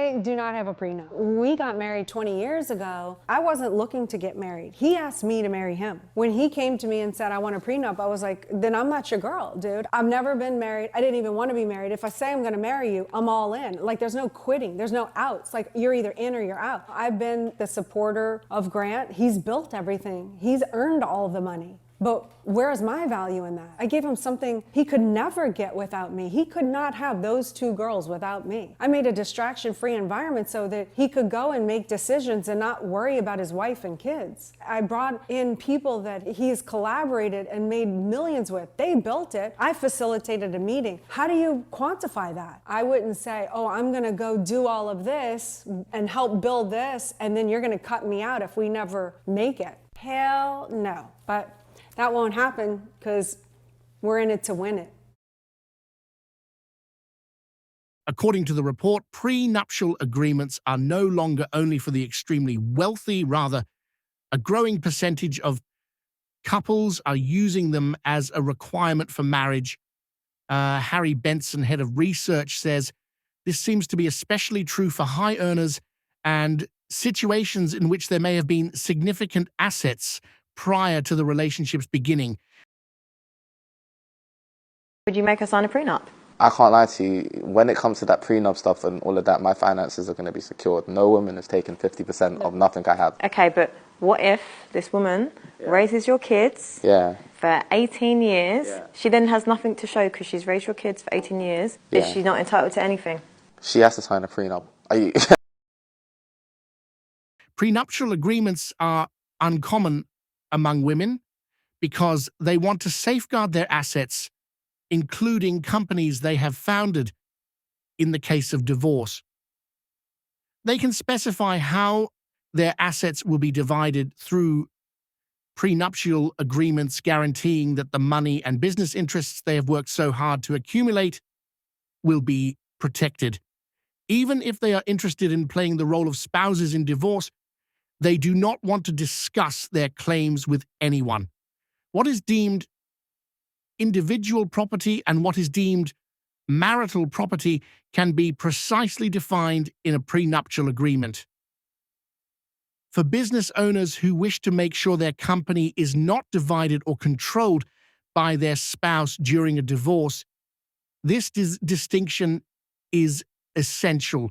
I do not have a prenup. We got married 20 years ago. I wasn't looking to get married. He asked me to marry him. When he came to me and said, I want a prenup, I was like, then I'm not your girl, dude. I've never been married. I didn't even want to be married. If I say I'm gonna marry you, I'm all in. Like, there's no quitting. There's no outs. Like, you're either in or you're out. I've been the supporter of Grant. He's built everything. He's earned all of the money. But where's my value in that? I gave him something he could never get without me. He could not have those two girls without me. I made a distraction-free environment so that he could go and make decisions and not worry about his wife and kids. I brought in people that he's collaborated and made millions with. They built it. I facilitated a meeting. How do you quantify that? I wouldn't say, oh, I'm gonna go do all of this and help build this, and then you're gonna cut me out if we never make it. Hell no. But that won't happen because we're in it to win it. According to the report, prenuptial agreements are no longer only for the extremely wealthy, rather, a growing percentage of couples are using them as a requirement for marriage. Harry Benson, head of research, says this seems to be especially true for high earners and situations in which there may have been significant assets prior to the relationship's beginning. Would you make her sign a prenup? I can't lie to you, when it comes to that prenup stuff and all of that, my finances are going to be secured. No woman has taken 50% of nothing I have. Okay, but what if this woman raises your kids for 18 years, she then has nothing to show because she's raised your kids for 18 years, is she not entitled to anything? She has to sign a prenup. Prenuptial agreements are uncommon among women because they want to safeguard their assets, including companies they have founded in the case of divorce. They can specify how their assets will be divided through prenuptial agreements guaranteeing that the money and business interests they have worked so hard to accumulate will be protected. Even if they are interested in playing the role of spouses in divorce, they do not want to discuss their claims with anyone. What is deemed individual property and what is deemed marital property can be precisely defined in a prenuptial agreement. For business owners who wish to make sure their company is not divided or controlled by their spouse during a divorce, this distinction is essential.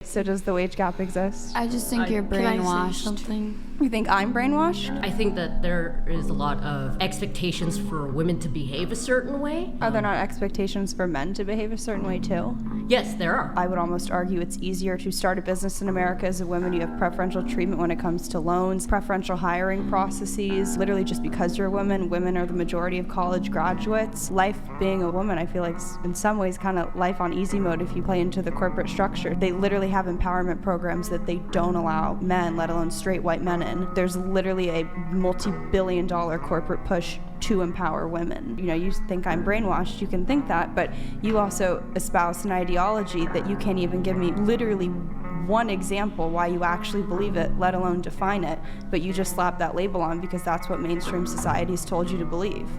So does the wage gap exist? I just think you're brainwashed. Something. You think I'm brainwashed? I think that there is a lot of expectations for women to behave a certain way. Are there not expectations for men to behave a certain way too? Yes, there are. I would almost argue it's easier to start a business in America as a woman. You have preferential treatment when it comes to loans, preferential hiring processes. Literally just because you're a woman, women are the majority of college graduates. Life being a woman, I feel like in some ways kind of life on easy mode if you play into the corporate structure. They literally have empowerment programs that they don't allow men, let alone straight white men in. There's literally a multi-billion-dollar corporate push to empower women. You know, you think I'm brainwashed, you can think that, but you also espouse an ideology that you can't even give me literally one example why you actually believe it, let alone define it, but you just slap that label on because that's what mainstream society's told you to believe.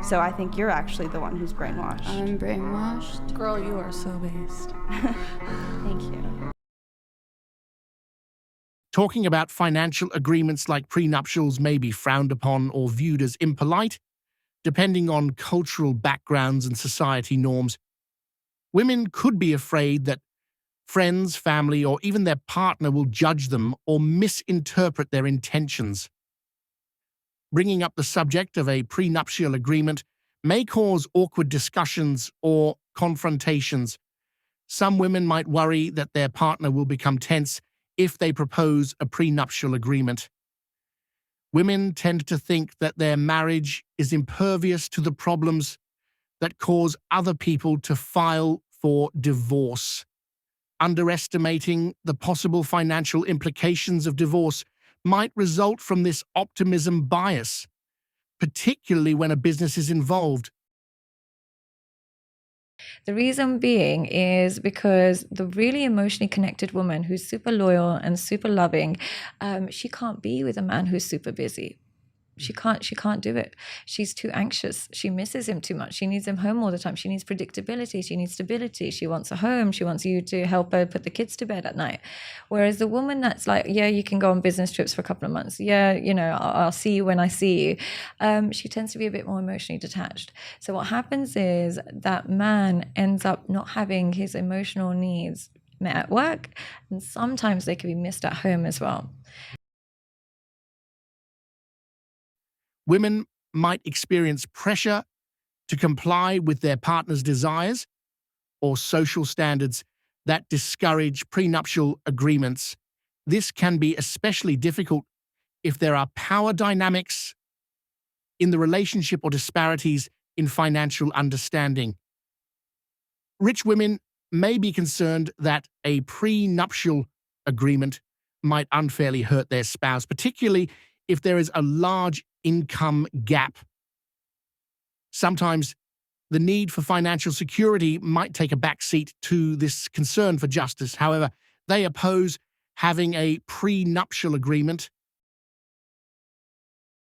So I think you're actually the one who's brainwashed. I'm brainwashed. Girl, you are so based. Thank you. Talking about financial agreements like prenuptials may be frowned upon or viewed as impolite, depending on cultural backgrounds and society norms. Women could be afraid that friends, family, or even their partner will judge them or misinterpret their intentions. Bringing up the subject of a prenuptial agreement may cause awkward discussions or confrontations. Some women might worry that their partner will become tense if they propose a prenuptial agreement. Women tend to think that their marriage is impervious to the problems that cause other people to file for divorce. Underestimating the possible financial implications of divorce might result from this optimism bias, particularly when a business is involved. The reason being is because the really emotionally connected woman who's super loyal and super loving, she can't be with a man who's super busy. She can't do it. She's too anxious. She misses him too much. She needs him home all the time. She needs predictability. She needs stability. She wants a home. She wants you to help her put the kids to bed at night. Whereas the woman that's like, yeah, you can go on business trips for a couple of months. Yeah, I'll see you when I see you. She tends to be a bit more emotionally detached. So what happens is that man ends up not having his emotional needs met at work, and sometimes they can be missed at home as well. Women might experience pressure to comply with their partner's desires or social standards that discourage prenuptial agreements. This can be especially difficult if there are power dynamics in the relationship or disparities in financial understanding. Rich women may be concerned that a prenuptial agreement might unfairly hurt their spouse, particularly if there is a large income gap. Sometimes the need for financial security might take a backseat to this concern for justice. However, they oppose having a prenuptial agreement.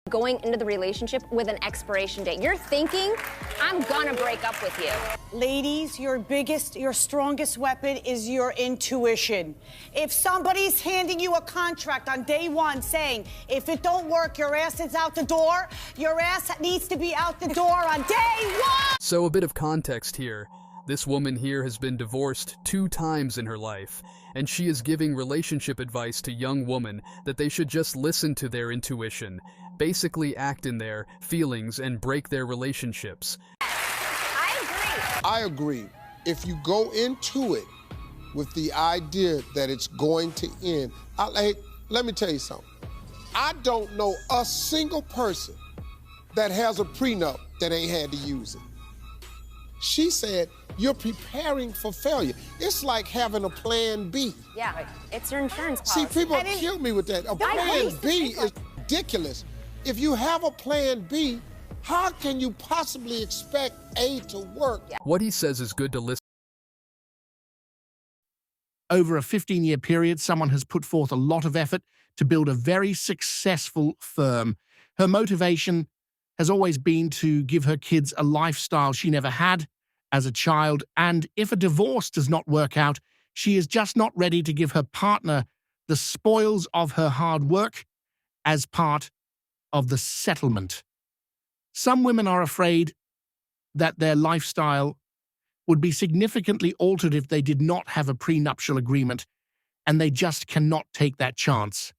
Going into the relationship with an expiration date. You're thinking, I'm gonna break up with you. Ladies, your strongest weapon is your intuition. If somebody's handing you a contract on day one saying, if it don't work, your ass is out the door, your ass needs to be out the door on day one! So a bit of context here. This woman here has been divorced 2 times in her life, and she is giving relationship advice to young women that they should just listen to their intuition, basically act in their feelings and break their relationships. I agree. If you go into it with the idea that it's going to end, let me tell you something. I don't know a single person that has a prenup that ain't had to use it. She said, you're preparing for failure. It's like having a plan B. Yeah, it's your insurance policy. See, people kill me with that. A plan B is ridiculous. If you have a plan B, how can you possibly expect A to work? What he says is good to listen. Over a 15-year period, someone has put forth a lot of effort to build a very successful firm. Her motivation has always been to give her kids a lifestyle she never had as a child, and if a divorce does not work out, she is just not ready to give her partner the spoils of her hard work as part of the settlement. Some women are afraid that their lifestyle would be significantly altered if they did not have a prenuptial agreement, and they just cannot take that chance.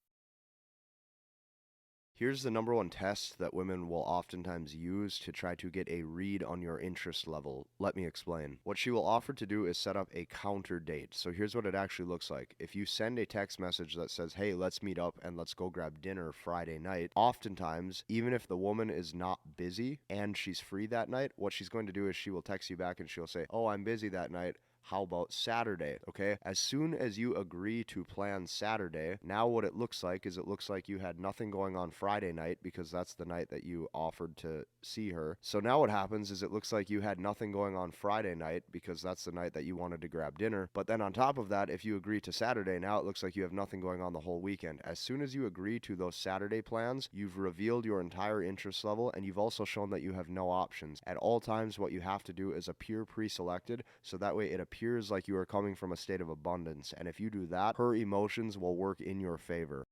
Here's the #1 test that women will oftentimes use to try to get a read on your interest level. Let me explain. What she will offer to do is set up a counter date. So here's what it actually looks like. If you send a text message that says, hey, let's meet up and let's go grab dinner Friday night, oftentimes, even if the woman is not busy and she's free that night, what she's going to do is she will text you back and she'll say, oh, I'm busy that night. How about Saturday? Okay, as soon as you agree to plan Saturday, now what it looks like is it looks like you had nothing going on Friday night because that's the night that you offered to see her. So now what happens is it looks like you had nothing going on Friday night because that's the night that you wanted to grab dinner. But then on top of that, if you agree to Saturday, now it looks like you have nothing going on the whole weekend. As soon as you agree to those Saturday plans, you've revealed your entire interest level and you've also shown that you have no options. At all times, what you have to do is appear pre-selected, so that way it appears like you are coming from a state of abundance, and if you do that, her emotions will work in your favor.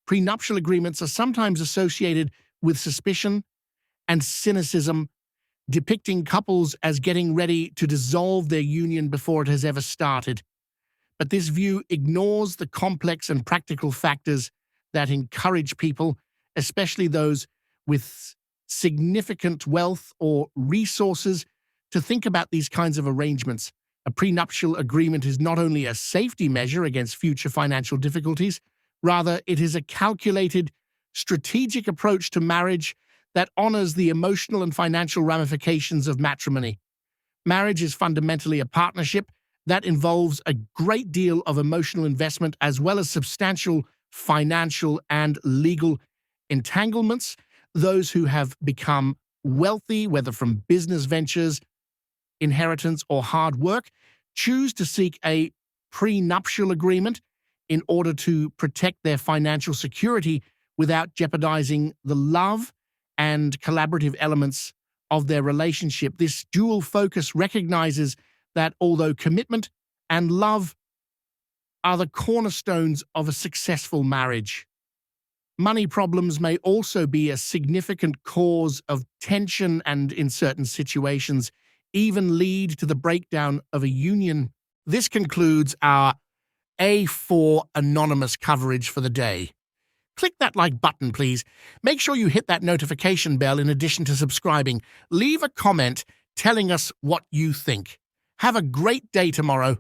Prenuptial agreements are sometimes associated with suspicion and cynicism, depicting couples as getting ready to dissolve their union before it has ever started. But this view ignores the complex and practical factors that encourage people, especially those with significant wealth or resources, to think about these kinds of arrangements. A prenuptial agreement is not only a safety measure against future financial difficulties, rather it is a calculated, strategic approach to marriage that honors the emotional and financial ramifications of matrimony. Marriage is fundamentally a partnership that involves a great deal of emotional investment as well as substantial financial and legal entanglements. Those who have become wealthy, whether from business ventures, inheritance, or hard work, choose to seek a prenuptial agreement in order to protect their financial security without jeopardizing the love and collaborative elements of their relationship. This dual focus recognizes that although commitment and love are the cornerstones of a successful marriage, money problems may also be a significant cause of tension and, in certain situations, even lead to the breakdown of a union. This concludes our A4 Anonymous coverage for the day. Click that like button, please. Make sure you hit that notification bell in addition to subscribing. Leave a comment telling us what you think. Have a great day tomorrow.